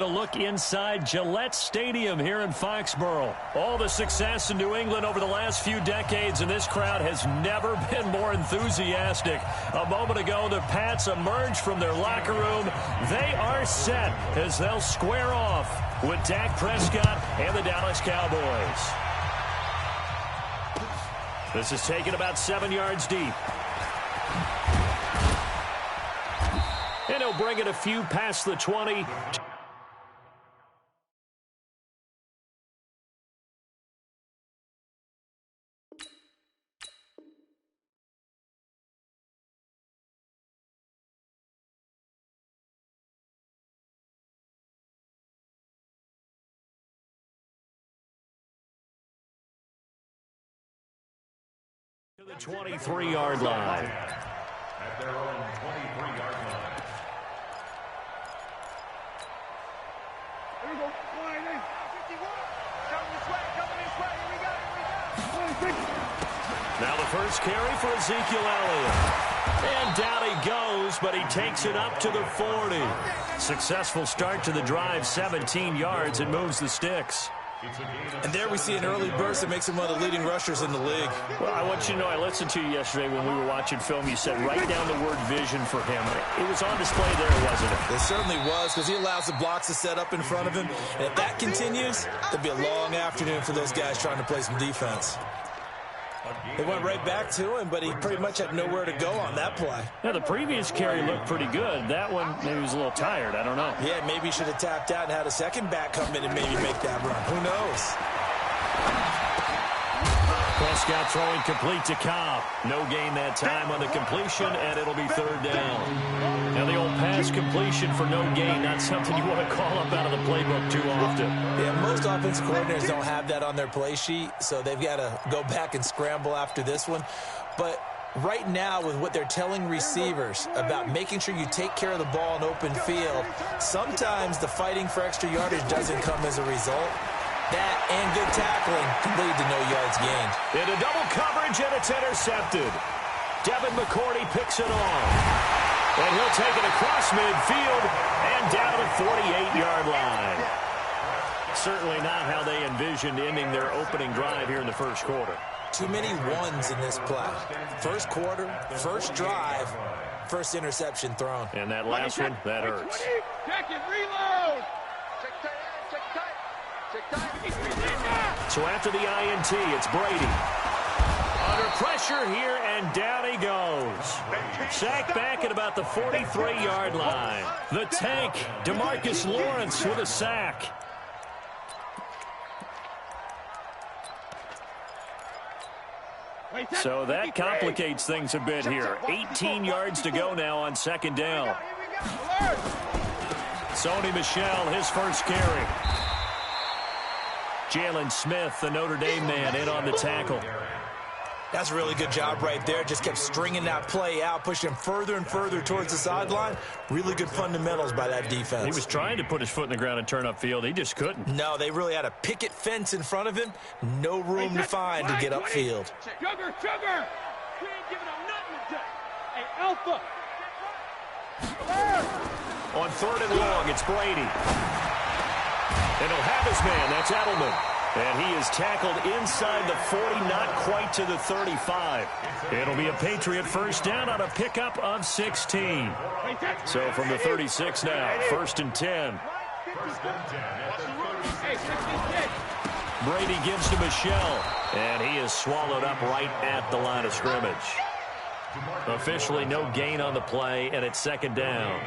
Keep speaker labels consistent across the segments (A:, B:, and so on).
A: A look inside Gillette Stadium here in Foxborough. All the success in New England over the last few decades, and this crowd has never been more enthusiastic. A moment ago, the Pats emerged from their locker room. They are set as they'll square off with Dak Prescott and the Dallas Cowboys. This is taken about 7 yards deep. And he'll bring it a few past the 20. To the 23-yard line.
B: At their own 23-yard line.
C: Here we go. 51. Coming this way. Here we go.
A: Now the first carry for Ezekiel Elliott. And down he goes, but he takes it up to the 40. Successful start to the drive, 17 yards, and moves the sticks.
D: And there we see an early burst that makes him one of the leading rushers in the league.
A: Well, I want you to know, I listened to you yesterday when we were watching film. You said write down the word vision for him. It was on display there, wasn't it?
D: It certainly was, because he allows the blocks to set up in front of him. And if that continues, there'll be a long afternoon for those guys trying to play some defense. They went right back to him, but he pretty much had nowhere to go on that play.
A: Yeah, the previous carry looked pretty good. That one, maybe he was a little tired. I don't know.
D: Yeah, maybe he should have tapped out and had a second back come in and maybe make that run. Who knows?
A: Prescott throwing complete to Cobb. No gain that time on the completion, and it'll be third down. Now the old pass completion for no gain, not something you want to call up out of the playbook too often.
D: Yeah, most offensive coordinators don't have that on their play sheet, so they've got to go back and scramble after this one. But right now, with what they're telling receivers about making sure you take care of the ball in open field, sometimes the fighting for extra yardage doesn't come as a result. That and good tackling can lead to no yards gained.
A: Into double coverage, and it's intercepted. Devin McCourty picks it off. And he'll take it across midfield and down to the 48-yard line. Certainly not how they envisioned ending their opening drive here in the first quarter.
D: Too many ones in this play. First quarter, first drive, first interception thrown.
A: And that last one, that hurts.
C: Check it, reload.
A: So after the INT, it's Brady. Under pressure here, and down he goes. Sacked back at about the 43-yard line. The tank, DeMarcus Lawrence with a sack. So that complicates things a bit here. 18 yards to go now on second down. Sony Michel, his first carry. Jalen Smith, the Notre Dame man, in on the tackle.
D: That's a really good job right there. Just kept stringing that play out, pushing him further and further towards the sideline. Really good fundamentals by that defense.
A: He was trying to put his foot in the ground and turn upfield. He just couldn't.
D: No, they really had a picket fence in front of him. No room to find to get upfield.
C: Sugar. We ain't giving up nothing today. Hey, Alpha.
A: On third and long, it's Brady. And he'll have his man. That's Edelman. And he is tackled inside the 40, not quite to the 35. It'll be a Patriot first down on a pickup of 16. So from the 36 now, first and 10. Brady gives to Michel. And he is swallowed up right at the line of scrimmage. Officially no gain on the play, and it's second down.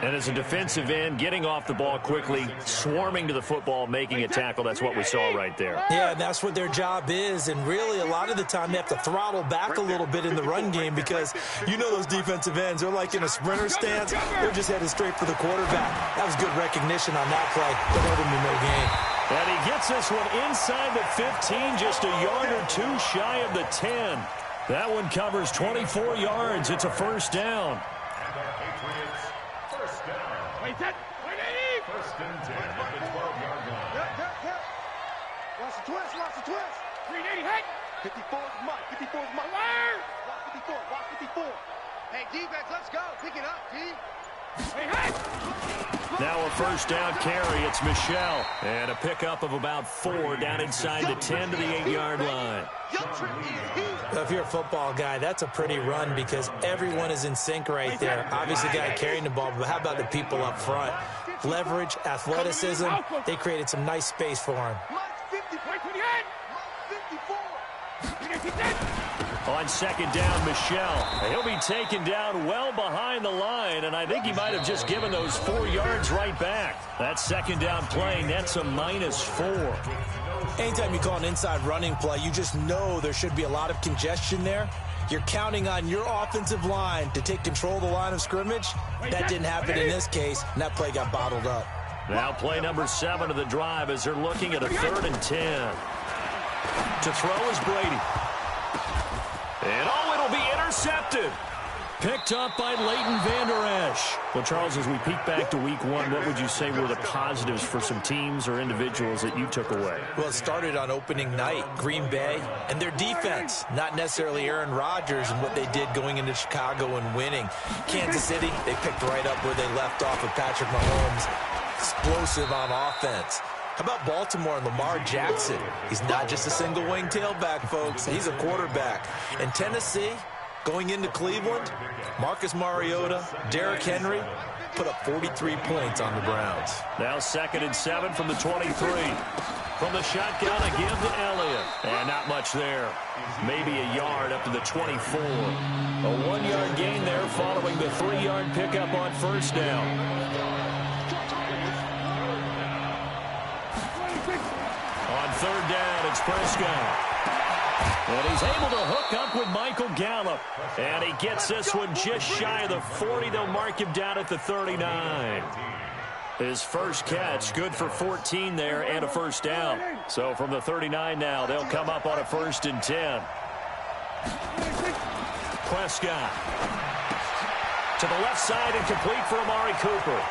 A: And as a defensive end, getting off the ball quickly, swarming to the football, making a tackle, that's what we saw right there.
D: Yeah, that's what their job is, and really a lot of the time they have to throttle back a little bit in the run game because you know those defensive ends, they're like in a sprinter stance. They're just headed straight for the quarterback. That was good recognition on that play, but that would be no gain.
A: And he gets this one inside the 15, just a yard or two shy of the 10. That one covers 24 yards. It's a first down.
B: First and 10 at the 12-yard line.
C: Lots of twists. 380, hey! 54 is Mike. Watch 54. Hey, defense, let's go. Pick it up, G.
A: Now a first down carry. It's Michel. And a pickup of about 4 down inside the 10 to the 8-yard line.
D: If you're a football guy, that's a pretty run because everyone is in sync right there. Obviously, the guy carrying the ball, but how about the people up front? Leverage, athleticism. They created some nice space for him.
A: On second down, Michel. He'll be taken down well behind the line, and I think he might have just given those 4 yards right back. That second down play nets a -4.
D: Anytime you call an inside running play, you just know there should be a lot of congestion there. You're counting on your offensive line to take control of the line of scrimmage. That didn't happen in this case, and that play got bottled up.
A: Now play number 7 of the drive as they're looking at a 3rd and 10. To throw is Brady. And it'll be intercepted. Picked up by Leighton Vander Esch. Well, Charles, as we peek back to week 1, what would you say were the positives for some teams or individuals that you took away?
D: Well, it started on opening night, Green Bay, and their defense. Not necessarily Aaron Rodgers and what they did going into Chicago and winning. Kansas City, they picked right up where they left off with Patrick Mahomes. Explosive on offense. How about Baltimore and Lamar Jackson? He's not just a single-wing tailback, folks. He's a quarterback. And Tennessee, going into Cleveland, Marcus Mariota, Derrick Henry put up 43 points on the Browns.
A: Now 2nd and 7 from the 23. From the shotgun, a give to Elliott. And not much there. Maybe a yard up to the 24. A 1-yard gain there following the 3-yard pickup on first down. On 3rd down, it's Prescott. And he's able to hook up with Michael Gallup. And he gets this one just shy of the 40. They'll mark him down at the 39. His first catch, good for 14 there and a first down. So from the 39 now, they'll come up on a 1st and 10. Prescott. To the left side and complete for Amari Cooper.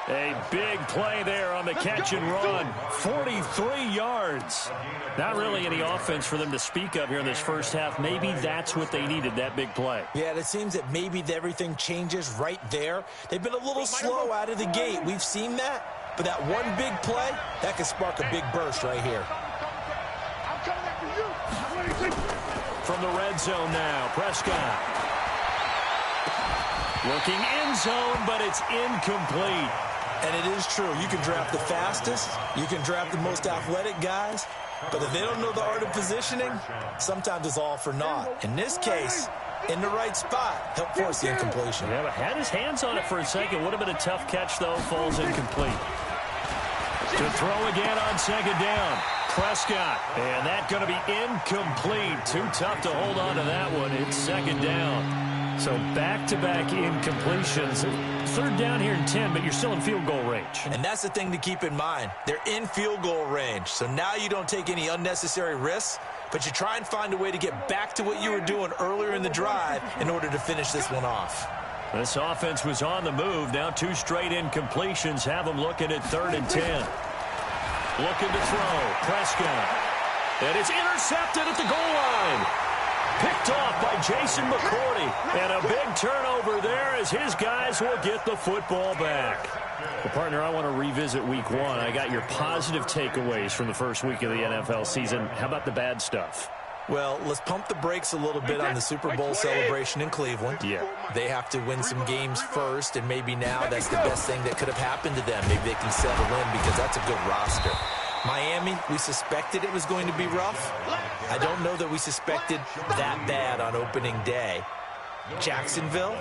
A: A big play there on the catch and run. 43 yards. Not really any offense for them to speak of here in this first half. Maybe that's what they needed, that big play.
D: Yeah, it seems that maybe everything changes right there. They've been a little slow out of the gate. We've seen that. But that one big play, that could spark a big burst right here.
A: From the red zone now, Prescott. Looking end zone, but it's incomplete.
D: And it is true. You can draft the fastest. You can draft the most athletic guys. But if they don't know the art of positioning, sometimes it's all for naught. In this case, in the right spot, help force the incompletion.
A: Yeah, but had his hands on it for a second. Would have been a tough catch, though. Falls incomplete. To throw again on 2nd down. Prescott. And that's going to be incomplete. Too tough to hold on to that one. It's 2nd down. So back-to-back incompletions. 3rd down here in 10, but you're still in field goal range.
D: And that's the thing to keep in mind. They're in field goal range. So now you don't take any unnecessary risks, but you try and find a way to get back to what you were doing earlier in the drive in order to finish this one off.
A: This offense was on the move. Now 2 straight incompletions have them looking at 3rd and 10. Looking to throw. Prescott. And it's intercepted at the goal line. Picked off by Jason McCourty. And a big turnover there as his guys will get the football back. Well, partner, I want to revisit week 1. I got your positive takeaways from the first week of the NFL season. How about the bad stuff?
D: Well, let's pump the brakes a little bit on the Super Bowl celebration in Cleveland.
A: Yeah.
D: They have to win some games first, and maybe now that's the best thing that could have happened to them. Maybe they can settle in because that's a good roster. Miami, we suspected it was going to be rough. I don't know that we suspected that bad on opening day. Jacksonville,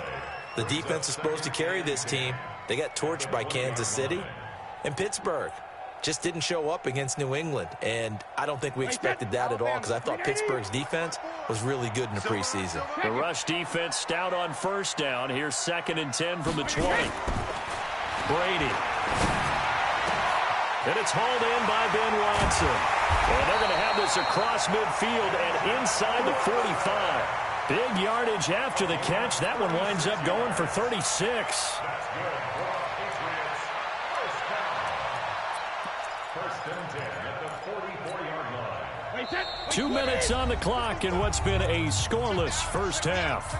D: the defense is supposed to carry this team. They got torched by Kansas City. And Pittsburgh just didn't show up against New England. And I don't think we expected that at all because I thought Pittsburgh's defense was really good in the preseason.
A: The rush defense stout on first down. Here's 2nd and 10 from the 20. Brady. And it's hauled in by Ben Watson. And they're going to have this across midfield and inside the 45. Big yardage after the catch. That one winds up going for 36. 2 minutes on the clock in what's been a scoreless first half.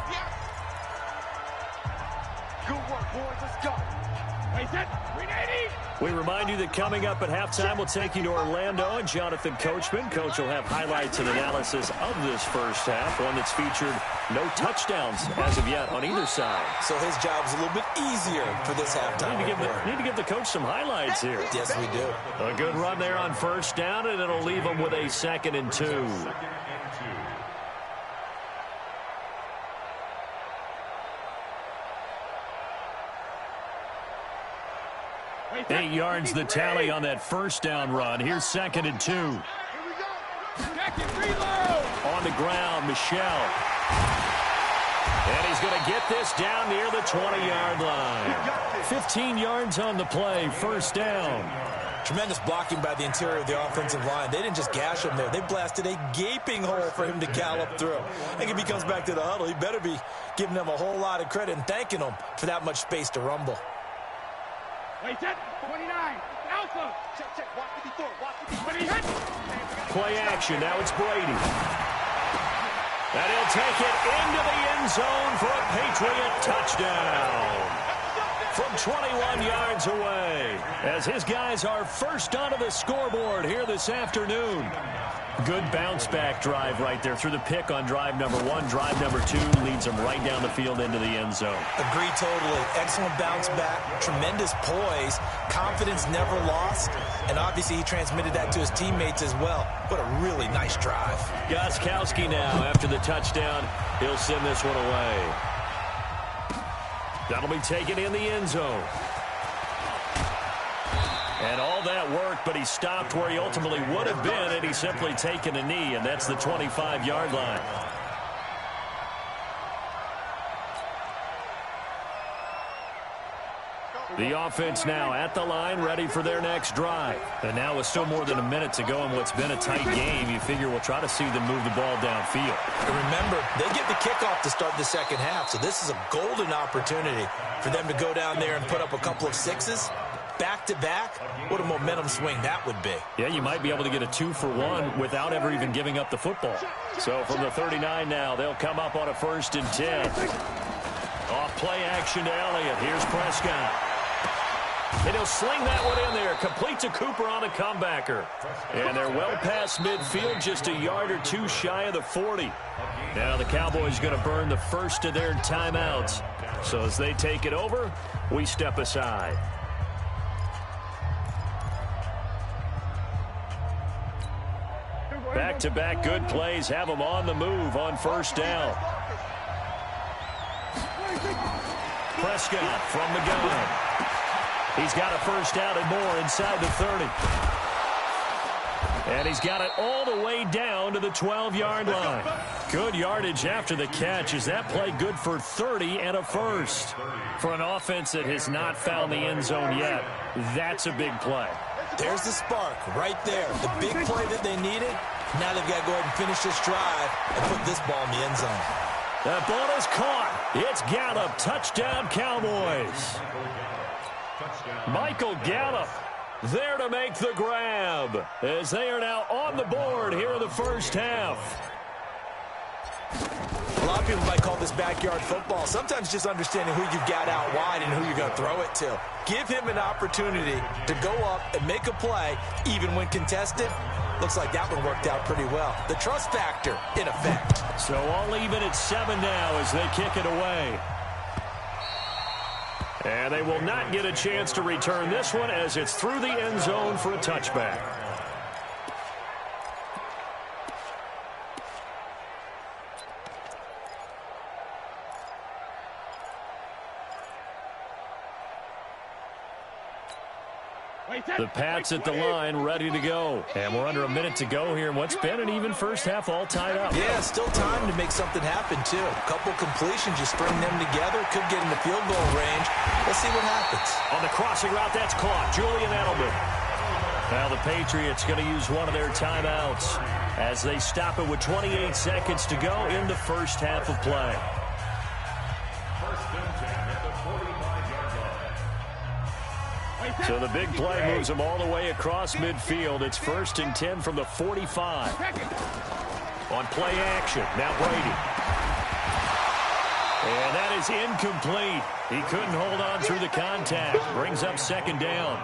C: Good work, boys. Let's go.
A: We remind you that coming up at halftime, we'll take you to Orlando and Jonathan Coachman. Coach will have highlights and analysis of this first half, one that's featured no touchdowns as of yet on either side.
D: So his job is a little bit easier for this halftime.
A: Need to give the coach some highlights here.
D: Yes, we do.
A: A good run there on first down, and it'll leave them with a 2nd and 2. 8 yards the tally on that first down run. Here's 2nd and 2. On the ground, Michelle. And he's going to get this down near the 20-yard line. 15 yards on the play, first down.
D: Tremendous blocking by the interior of the offensive line. They didn't just gash him there. They blasted a gaping hole for him to gallop through. I think if he comes back to the huddle, he better be giving them a whole lot of credit and thanking them for that much space to rumble.
C: Wait, 29. Alpha. Check. Watch the before.
A: Play action. Now it's Brady. And he'll take it into the end zone for a Patriot touchdown. From 21 yards away, as his guys are first onto the scoreboard here this afternoon. Good bounce-back drive right there through the pick on drive number 1. Drive number 2 leads them right down the field into the end zone.
D: Agree totally. Excellent bounce-back, tremendous poise, confidence never lost, and obviously he transmitted that to his teammates as well. What a really nice drive.
A: Gostkowski now, after the touchdown, he'll send this one away. That'll be taken in the end zone. And all that work, but he stopped where he ultimately would have been, and he's simply taken a knee, and that's the 25-yard line. The offense now at the line, ready for their next drive. And now with still more than a minute to go in what's been a tight game, you figure we'll try to see them move the ball downfield.
D: And remember, they get the kickoff to start the second half, so this is a golden opportunity for them to go down there and put up a couple of sixes. Back-to-back, what a momentum swing that would be.
A: Yeah, you might be able to get a 2-for-1 without ever even giving up the football. So from the 39 now, they'll come up on a 1st and 10. Off play action to Elliott. Here's Prescott. And he'll sling that one in there. Complete to Cooper on a comebacker. And they're well past midfield, just a yard or 2 shy of the 40. Now the Cowboys going to burn the first of their timeouts. So as they take it over, we step aside. Back-to-back good plays have them on the move on first down. Prescott from the gun. He's got a first down and more inside the 30. And he's got it all the way down to the 12-yard line. Good yardage after the catch. Is that play good for 30 and a first? For an offense that has not found the end zone yet, that's a big play.
D: There's the spark right there. The big play that they needed. Now they've got to go ahead and finish this drive and put this ball in the end zone.
A: That ball is caught. It's Gallup. Touchdown, Cowboys. Michael Gallup there to make the grab as they are now on the board here in the first half.
D: A lot of people might call this backyard football. Sometimes just understanding who you've got out wide and who you're going to throw it to. Give him an opportunity to go up and make a play, even when contested. Looks like that one worked out pretty well. The trust factor in effect.
A: So all even at 7 now as they kick it away. And they will not get a chance to return this one as it's through the end zone for a touchback. The Pats at the line, ready to go. And we're under a minute to go here in what's been an even first half, all tied up.
D: Yeah, still time to make something happen, too. A couple completions, you string them together, could get in the field goal range. Let's see what happens.
A: On the crossing route, that's caught. Julian Edelman. Now the Patriots going to use one of their timeouts as they stop it with 28 seconds to go in the first half of play.
B: First and 10 at the 45-yard line.
A: So the big play moves them all the way across midfield. It's 1st and 10 from the 45. On play action, now Brady. And that is incomplete. He couldn't hold on through the contact. Brings up 2nd down.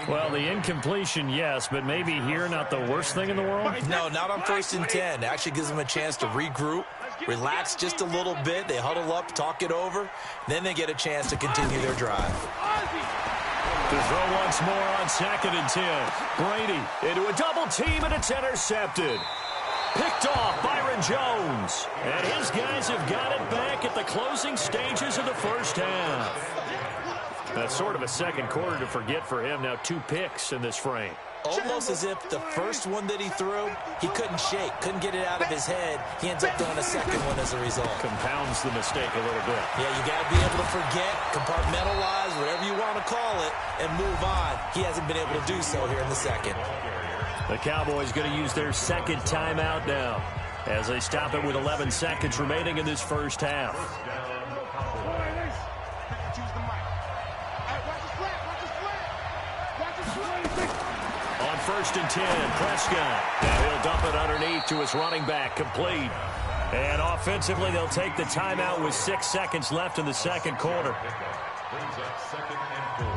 A: Well, the incompletion, yes, but maybe here not the worst thing in the world?
D: No, not on 1st and 10. It actually gives them a chance to regroup, relax just a little bit. They huddle up, talk it over. Then they get a chance to continue their drive.
A: To throw once more on 2nd and 10. Brady into a double team, and it's intercepted. Picked off Byron Jones. And his guys have got it back at the closing stages of the first half. That's sort of a second quarter to forget for him. Now 2 picks in this frame.
D: Almost as if the first one that he threw, he couldn't shake, couldn't get it out of his head. He ends up throwing a second one as a result.
A: Compounds the mistake a little bit.
D: Yeah, you got to be able to forget, compartmentalize, whatever you want to call it, and move on. He hasn't been able to do so here in the second.
A: The Cowboys going to use their 2nd timeout now as they stop it with 11 seconds remaining in this first half. On 1st and 10, Prescott. Now he'll dump it underneath to his running back, complete. And offensively, they'll take the timeout with 6 seconds left in the second quarter.
B: Brings up 2nd and 4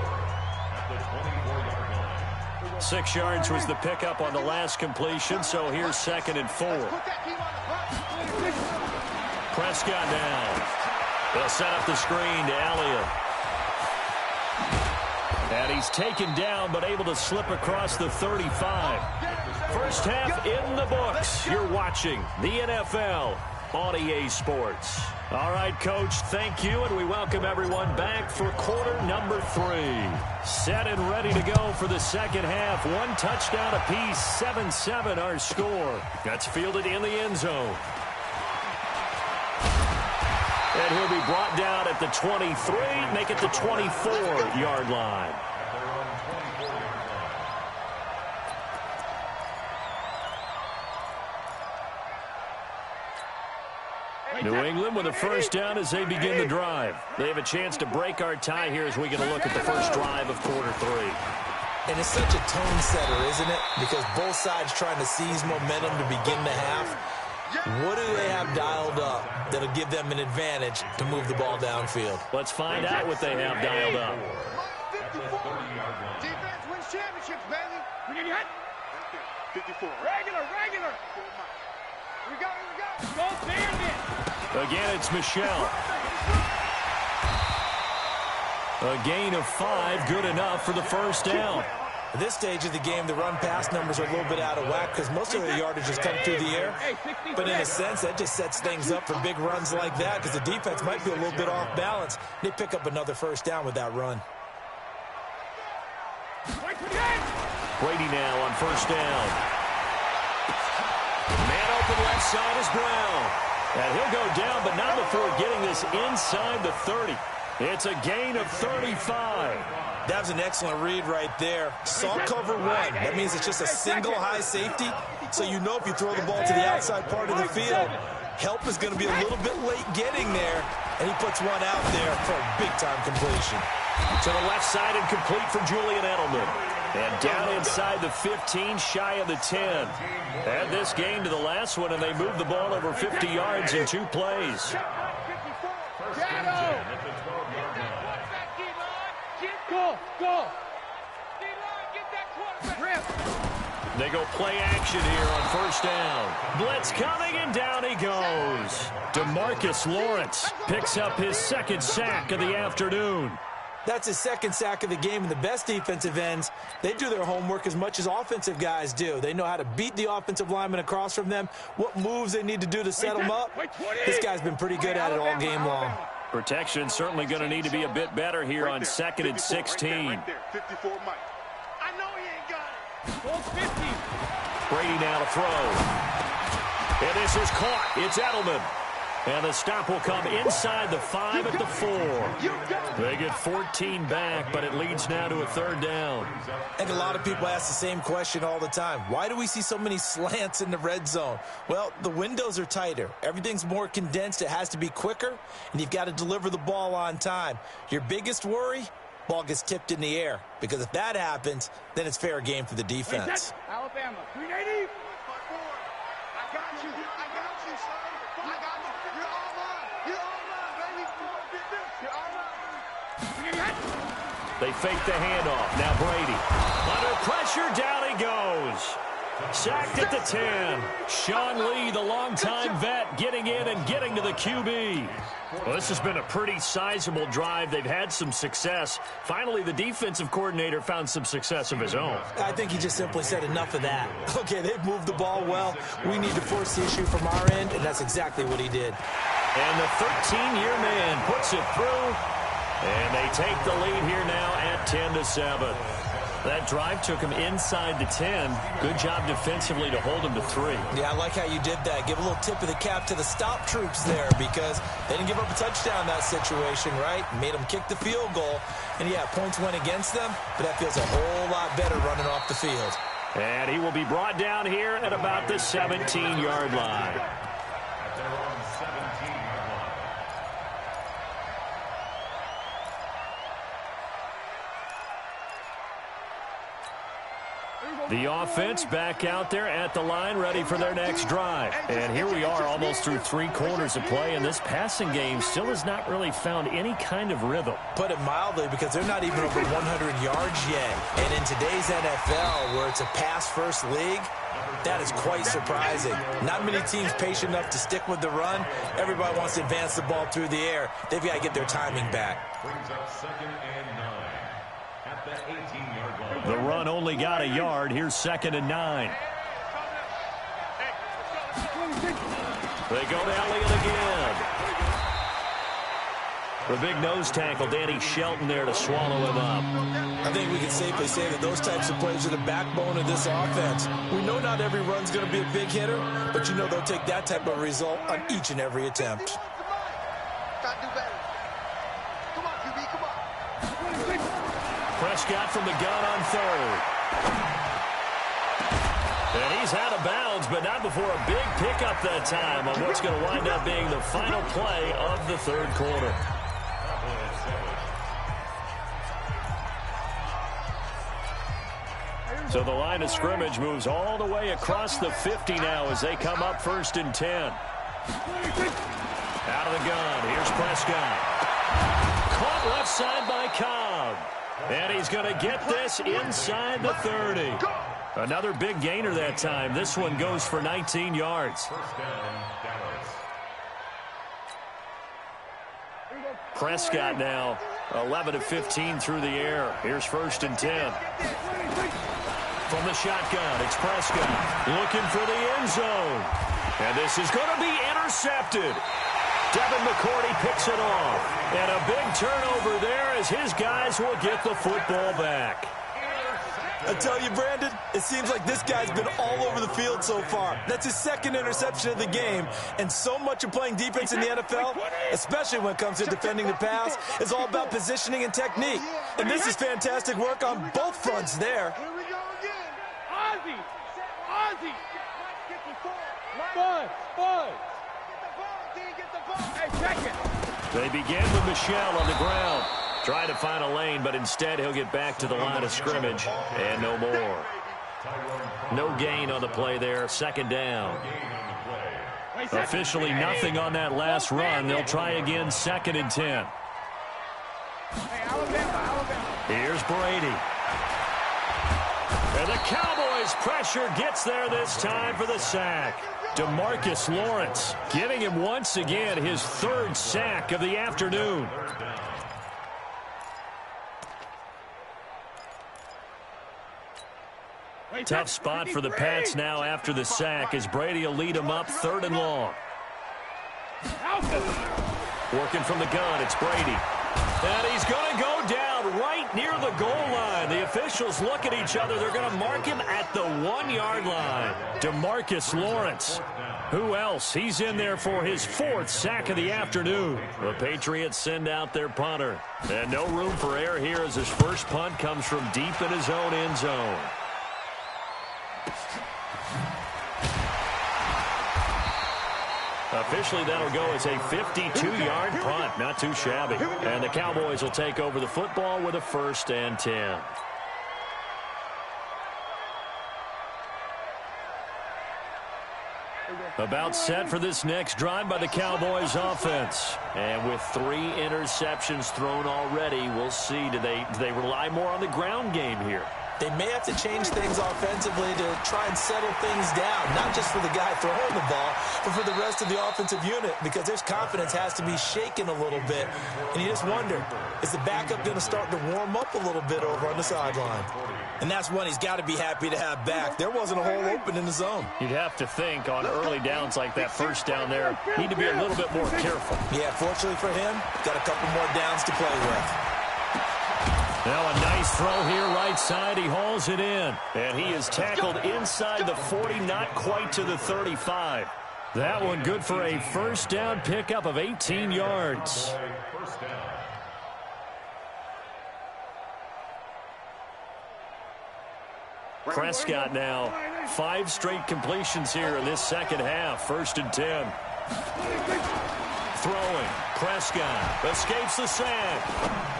B: at the 24-yard line.
A: 6 yards was the pickup on the last completion, so here's 2nd and 4. Prescott down. They'll set up the screen to Elliott. And he's taken down, but able to slip across the 35. First half in the books. You're watching the NFL on EA Sports. All right, Coach, thank you, and we welcome everyone back for quarter number 3. Set and ready to go for the second half. 1 touchdown apiece, 7-7 our score. That's fielded in the end zone. And he'll be brought down at the 23, make it the 24-yard line. New England with a first down as they begin the drive. They have a chance to break our tie here as we get a look at the first drive of quarter 3.
D: And it's such a tone setter, isn't it? Because both sides trying to seize momentum to begin the half. What do they have dialed up that'll give them an advantage to move the ball downfield?
A: Let's find out what they have dialed up.
C: 54. Defense wins championships, baby. We need hit. 54. Regular. Here we go. Go Bears.
A: Again, it's Michelle. A gain of 5, good enough for the first down.
D: At this stage of the game, the run-pass numbers are a little bit out of whack because most of their yardage has come through the air. But in a sense, that just sets things up for big runs like that because the defense might be a little bit off balance. They pick up another first down with that run.
A: Brady now on first down. Man open left side is Brown. And he'll go down, but not before getting this inside the 30. It's a gain of 35.
D: That was an excellent read right there. Saw cover 1. That means it's just a single high safety. So you know if you throw the ball to the outside part of the field, help is going to be a little bit late getting there. And he puts one out there for a big-time completion.
A: To the left side and complete for Julian Edelman. And down inside the 15, shy of the 10. Add this game to the last one, and they move the ball over 50 yards in 2 plays.
C: Go.
A: They go play action here on first down. Blitz coming, and down he goes. DeMarcus Lawrence picks up his 2nd sack of the afternoon.
D: That's his 2nd sack of the game, and the best defensive ends, they do their homework as much as offensive guys do. They know how to beat the offensive lineman across from them, what moves they need to do to set them up. This guy's been pretty good at it all game long.
A: Protection certainly going to need to be a bit better here on 2nd and 16.
C: I know he ain't got it.
A: Brady now to throw. And this is caught. It's Edelman. And the stop will come inside the 5 at the 4. They get 14 back, but it leads now to a 3rd down.
D: I think a lot of people ask the same question all the time. Why do we see so many slants in the red zone? Well, the windows are tighter. Everything's more condensed. It has to be quicker, and you've got to deliver the ball on time. Your biggest worry? ball gets tipped in the air. Because if that happens, then it's fair game for the defense.
C: Alabama, 380. I got you, son. I got you. You're all mine. You're all mine, baby. You're all mine.
A: They fake the handoff. Now Brady. Under pressure, down he goes. Sacked at the 10. Sean Lee, the longtime vet, getting in and getting to the QB. Well, this has been a pretty sizable drive. They've had some success. Finally, the defensive coordinator found some success of his own.
D: I think he just simply said enough of that. Okay, they've moved the ball well. We need to force the issue from our end, and that's exactly what he did.
A: And the 13-year man puts it through. And they take the lead here now at 10-7. That drive took him inside the 10. Good job defensively to hold him to 3.
D: Yeah, I like how you did that. Give a little tip of the cap to the stop troops there because they didn't give up a touchdown in that situation, right? Made them kick the field goal. And, yeah, points went against them, but that feels a whole lot better running off the field.
A: And he will be brought down here at about the 17-yard line. The offense back out there at the line, ready for their next drive. And here we are almost through 3 quarters of play, and this passing game still has not really found any kind of rhythm.
D: Put it mildly, because they're not even over 100 yards yet. And in today's NFL, where it's a pass-first league, that is quite surprising. Not many teams patient enough to stick with the run. Everybody wants to advance the ball through the air. They've got to get their timing back.
B: Brings up 2nd and 9 at the 18-yard line.
A: The run only got a yard. Here's 2nd and 9. They go to Elliott again. The big nose tackle, Danny Shelton, there to swallow him up.
D: I think we can safely say that those types of plays are the backbone of this offense. We know not every run's going to be a big hitter, but you know they'll take that type of result on each and every attempt.
A: Prescott from the gun on 3rd. And he's out of bounds, but not before a big pickup that time on what's going to wind up being the final play of the 3rd quarter. So the line of scrimmage moves all the way across the 50 now as they come up 1st and 10. Out of the gun, here's Prescott. Caught left side by Cobb. And he's going to get this inside the 30. Another big gainer that time. This one goes for 19 yards.
B: 1st down, Dallas.
A: Prescott now 11 of 15 through the air. Here's 1st and 10. From the shotgun, it's Prescott looking for the end zone. And this is going to be intercepted. Devin McCourty picks it off. And a big turnover there as his guys will get the football back.
D: I tell you, Brandon, it seems like this guy's been all over the field so far. That's his 2nd interception of the game. And so much of playing defense in the NFL, especially when it comes to defending the pass, is all about positioning and technique. And this is fantastic work on both fronts there.
C: Here we go again. Ozzy. Ozzy. Bud. Get the ball. Hey, check it.
A: They begin with Michel on the ground. Trying to find a lane, but instead he'll get back to the line of scrimmage. And no more. No gain on the play there. 2nd down. Officially nothing on that last run. They'll try again 2nd and 10. Here's Brady. And the Cowboys' pressure gets there this time for the sack. DeMarcus Lawrence giving him once again his 3rd sack of the afternoon. Tough spot for the Pats now after the sack as Brady will lead them up 3rd and long. Working from the gun, it's Brady. And he's going to go down right near the goal line. The officials look at each other. They're going to mark him at the 1-yard line. DeMarcus Lawrence. Who else? He's in there for his 4th sack of the afternoon. The Patriots send out their punter. And no room for error here as his first punt comes from deep in his own end zone. Officially, that'll go as a 52-yard punt. Not too shabby. And the Cowboys will take over the football with a 1st and 10. About set for this next drive by the Cowboys offense. And with 3 interceptions thrown already, we'll see. Do they rely more on the ground game here?
D: They may have to change things offensively to try and settle things down, not just for the guy throwing the ball, but for the rest of the offensive unit, because their confidence has to be shaken a little bit. And you just wonder, is the backup going to start to warm up a little bit over on the sideline? And that's one he's got to be happy to have back. There wasn't a hole open in the zone.
A: You'd have to think on early downs like that first down there, need to be a little bit more careful.
D: Yeah, fortunately for him, got a couple more downs to play with.
A: Now a nice throw here, right side. He hauls it in. And he is tackled inside the 40, not quite to the 35. That one good for a 1st down pickup of 18 yards. Prescott now. 5 straight completions here in this second half. 1st and 10. Throwing. Prescott escapes the sack.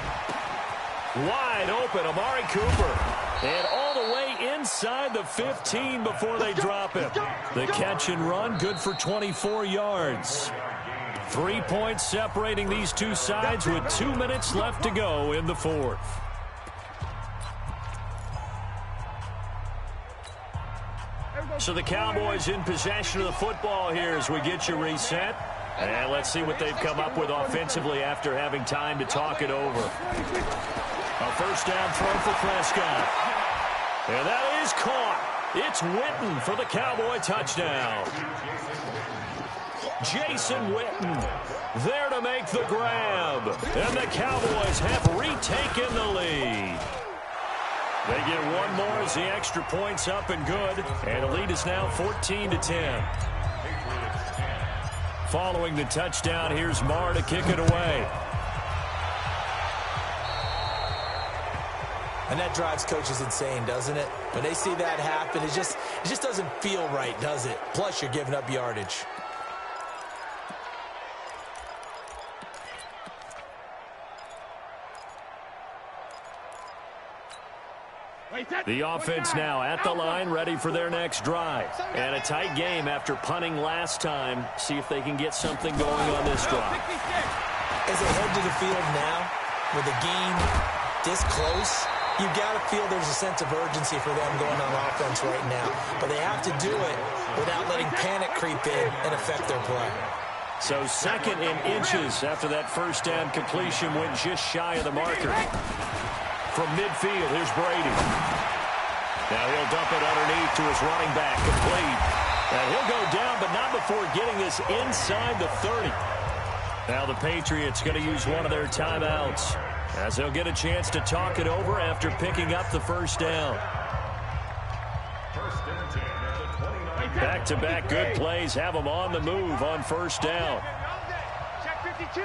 A: Wide open, Amari Cooper. And all the way inside the 15 before they drop him. The catch and run, good for 24 yards. 3 points separating these two sides with 2 minutes left to go in the 4th. So the Cowboys in possession of the football here as we get you reset. And let's see what they've come up with offensively after having time to talk it over. A 1st down throw for Prescott. And that is caught. It's Witten for the Cowboy touchdown. Jason Witten there to make the grab. And the Cowboys have retaken the lead. They get one more as the extra point's up and good. And the lead is now 14-10. Following the touchdown, here's Marr to kick it away.
D: And that drives coaches insane, doesn't it? When they see that happen, it just doesn't feel right, does it? Plus, you're giving up yardage.
A: The offense now at the line, ready for their next drive. And a tight game after punting last time. See if they can get something going on this drive.
D: As they head to the field now, with the game this close, you got to feel there's a sense of urgency for them going on offense right now. But they have to do it without letting panic creep in and affect their play.
A: So 2nd and inches after that 1st down completion went just shy of the marker. From midfield, here's Brady. Now he'll dump it underneath to his running back, complete. And he'll go down, but not before getting this inside the 30. Now the Patriots going to use one of their timeouts, as they'll get a chance to talk it over after picking up the 1st down. Back-to-back good plays have them on the move on 1st down.
C: Check 52.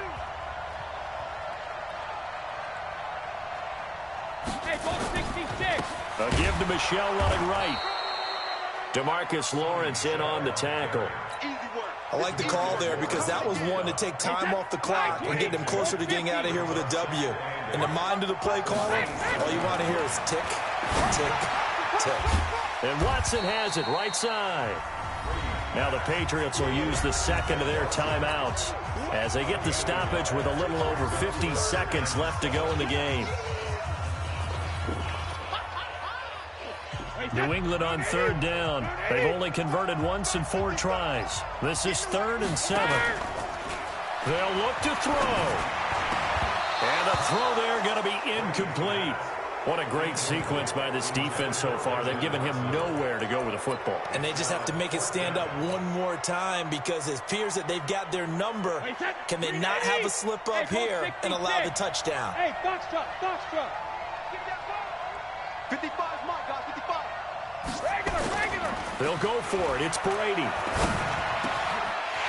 C: Hey, ball 66.
A: A give to Michelle running right. DeMarcus Lawrence in on the tackle.
D: I like the call there because that was one to take time off the clock and get them closer to getting out of here with a W. In the mind of the play caller, all you want to hear is tick, tick, tick.
A: And Watson has it right side. Now the Patriots will use the 2nd of their timeouts as they get the stoppage with a little over 50 seconds left to go in the game. New England on 3rd down. They've only converted once in 4 tries. This is 3rd and 7. They'll look to throw. And the throw there going to be incomplete. What a great sequence by this defense so far. They've given him nowhere to go with the football.
D: And they just have to make it stand up one more time because it appears that they've got their number. Can they not have a slip up here and allow the touchdown?
C: Hey, box truck, box truck. 55 is mine, guys, 55. Regular.
A: They'll go for it. It's Brady.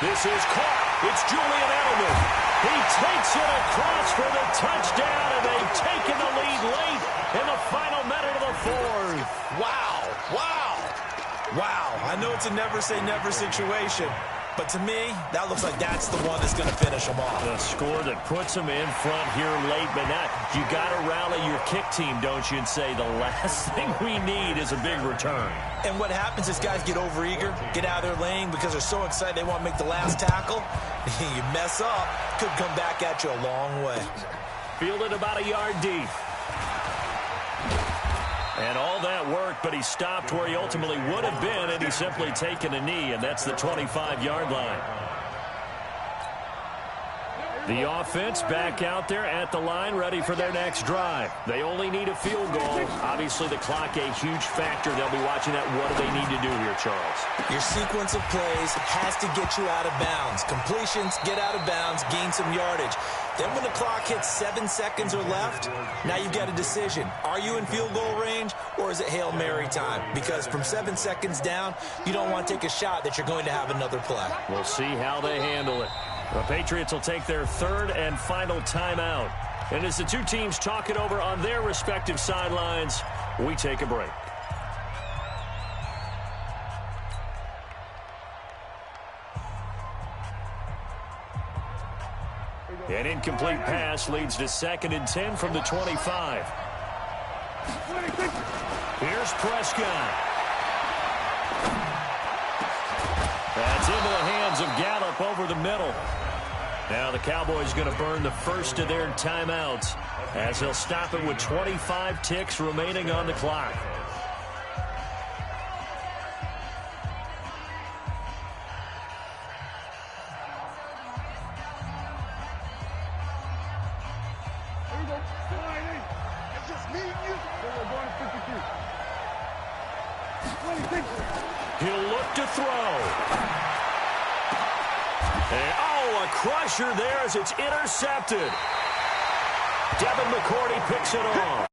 A: This is caught. It's Julian Edelman. He takes it across for the touchdown, and they've taken the lead late in the final minute of the 4th.
D: Wow. I know it's a never say never situation, But to me, that looks like that's the one that's going to finish them off.
A: The score that puts them in front here late, but now you got to rally your kick team, don't you, and say the last thing we need is a big return.
D: And what happens is guys get overeager, get out of their lane because they're so excited they want to make the last tackle. You mess up, could come back at you a long way.
A: Fielded about a yard deep. And all that worked, but he stopped where he ultimately would have been, and he's simply taken a knee, and that's the 25-yard line. The offense back out there at the line, ready for their next drive. They only need a field goal. Obviously, the clock a huge factor. They'll be watching that. What do they need to do here, Charles?
D: Your sequence of plays has to get you out of bounds. Completions, get out of bounds, gain some yardage. Then when the clock hits 7 seconds or left, now you've got a decision. Are you in field goal range, or is it Hail Mary time? Because from 7 seconds down, you don't want to take a shot that you're going to have another play.
A: We'll see how they handle it. The Patriots will take their third and final timeout. And as the two teams talk it over on their respective sidelines, we take a break. An incomplete pass leads to 2nd and 10 from the 25. Here's Prescott. That's into the hands of Gallup over the middle. Now the Cowboys going to burn the first of their timeouts as they'll stop it with 25 ticks remaining on the clock. He'll look to throw. And, oh, a crusher there as it's intercepted. Devin McCourty picks it off.